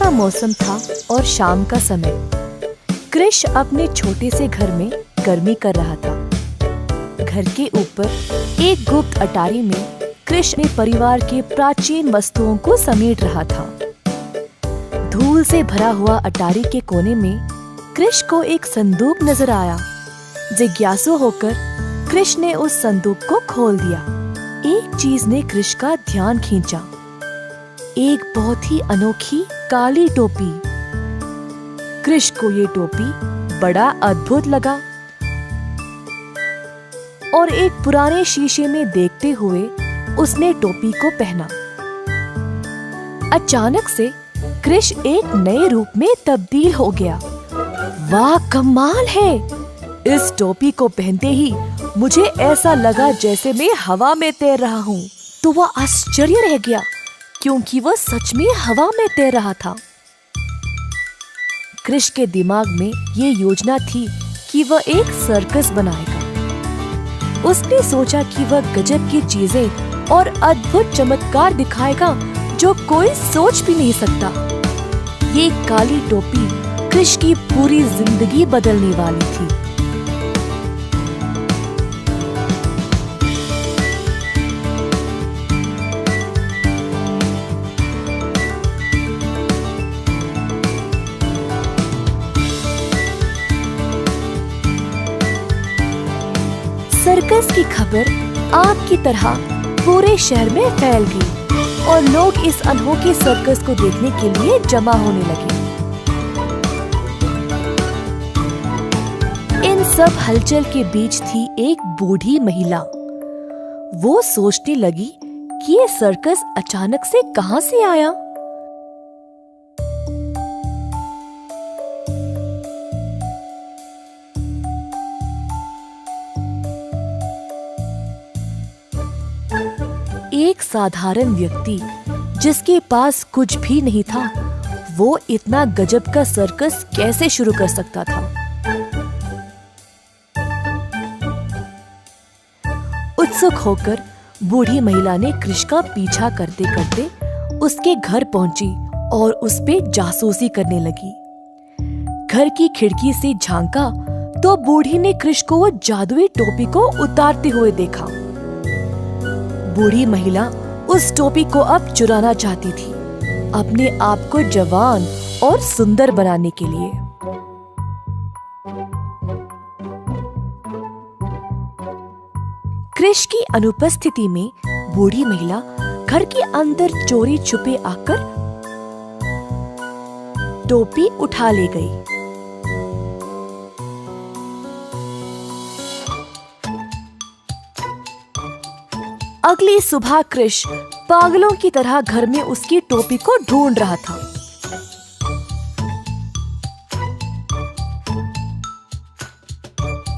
का मौसम था और शाम का समय। कृष अपने छोटे से घर में गर्मी कर रहा था। घर के ऊपर एक गुप्त अटारी में कृष ने परिवार के प्राचीन वस्तुओं को समेट रहा था। धूल से भरा हुआ अटारी के कोने में कृष को एक संदूक नजर आया। जिज्ञासु होकर कृष ने उस संदूक को खोल दिया। एक चीज ने कृष का ध्यान खींचा, एक बहुत ही अनोखी काली टोपी। कृष को ये टोपी बड़ा अद्भुत लगा और एक पुराने शीशे में देखते हुए उसने टोपी को पहना। अचानक से कृष एक नए रूप में तब्दील हो गया। वाह, कमाल है! इस टोपी को पहनते ही मुझे ऐसा लगा जैसे मैं हवा में तैर रहा हूँ। तो वह आश्चर्य रह गया क्योंकि वह सच में हवा में तैर रहा था। कृष के दिमाग में ये योजना थी कि वह एक सर्कस बनाएगा। उसने सोचा कि वह गजब की चीजें और अद्भुत चमत्कार दिखाएगा जो कोई सोच भी नहीं सकता। ये काली टोपी कृष की पूरी जिंदगी बदलने वाली थी। सर्कस की खबर आग की तरह पूरे शहर में फैल गई और लोग इस अनोखे सर्कस को देखने के लिए जमा होने लगे। इन सब हलचल के बीच थी एक बूढ़ी महिला। वो सोचने लगी कि ये सर्कस अचानक से कहां से आया। एक साधारण व्यक्ति जिसके पास कुछ भी नहीं था, वो इतना गजब का सर्कस कैसे शुरू कर सकता था। उत्सुक होकर बूढ़ी महिला ने कृष का पीछा करते करते उसके घर पहुंची और उस पे जासूसी करने लगी। घर की खिड़की से झांका तो बूढ़ी ने कृष को वो जादुई टोपी को उतारते हुए देखा। बूढ़ी महिला उस टोपी को अब चुराना चाहती थी, अपने आप को जवान और सुंदर बनाने के लिए। कृष की अनुपस्थिति में बूढ़ी महिला घर के अंदर चोरी छुपे आकर टोपी उठा ले गई। अगली सुबह कृष पागलों की तरह घर में उसकी टोपी को ढूंढ रहा था।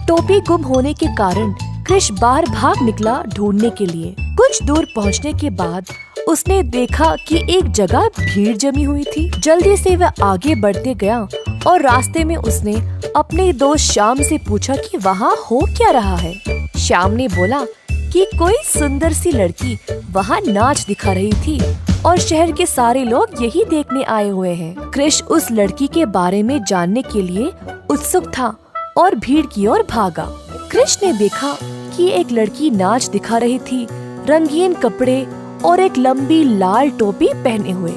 टोपी गुम होने के कारण कृष बाहर भाग निकला ढूंढने के लिए। कुछ दूर पहुंचने के बाद उसने देखा कि एक जगह भीड़ जमी हुई थी। जल्दी से वह आगे बढ़ते गया और रास्ते में उसने अपने दोस्त श्याम से पूछा कि वहाँ हो क्या रहा है। श्याम ने बोला कि कोई सुंदर सी लड़की वहाँ नाच दिखा रही थी और शहर के सारे लोग यही देखने आए हुए हैं। कृष उस लड़की के बारे में जानने के लिए उत्सुक था और भीड़ की ओर भागा। कृष ने देखा कि एक लड़की नाच दिखा रही थी, रंगीन कपड़े और एक लंबी लाल टोपी पहने हुए।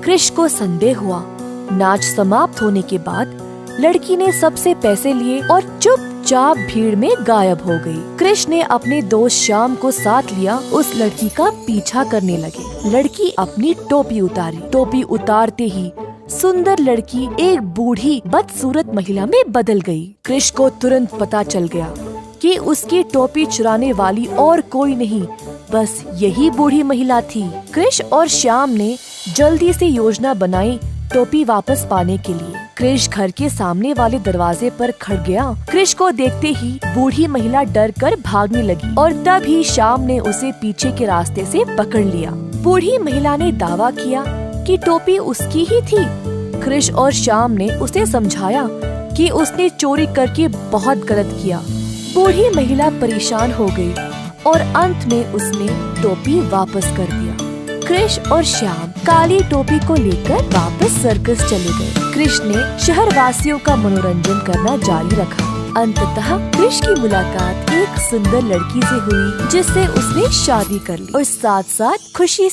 कृष को संदेह हुआ। नाच समाप्त होने के बाद लड़की ने सबसे पैसे लिए और चुपचाप भीड़ में गायब हो गई। कृष ने अपने दोस्त श्याम को साथ लिया, उस लड़की का पीछा करने लगे। लड़की अपनी टोपी उतारी। टोपी उतारते ही सुंदर लड़की एक बूढ़ी बदसूरत महिला में बदल गई। कृष को तुरंत पता चल गया कि उसकी टोपी चुराने वाली और कोई नहीं, बस यही बूढ़ी महिला थी। कृष और श्याम ने जल्दी से योजना बनाई टोपी वापस पाने के लिए। कृष घर के सामने वाले दरवाजे पर खड़ गया। कृष को देखते ही बूढ़ी महिला डर कर भागने लगी और तभी श्याम ने उसे पीछे के रास्ते से पकड़ लिया। बूढ़ी महिला ने दावा किया कि टोपी उसकी ही थी। कृष और श्याम ने उसे समझाया कि उसने चोरी करके बहुत गलत किया। बूढ़ी महिला परेशान हो गई और अंत में उसने टोपी वापस कर दिया। कृष और श्याम काली टोपी को लेकर वापस सर्कस चले गए। कृष ने शहर वासियों का मनोरंजन करना जारी रखा। अंततः कृष की मुलाकात एक सुंदर लड़की से हुई जिससे उसने शादी कर ली और साथ साथ खुशी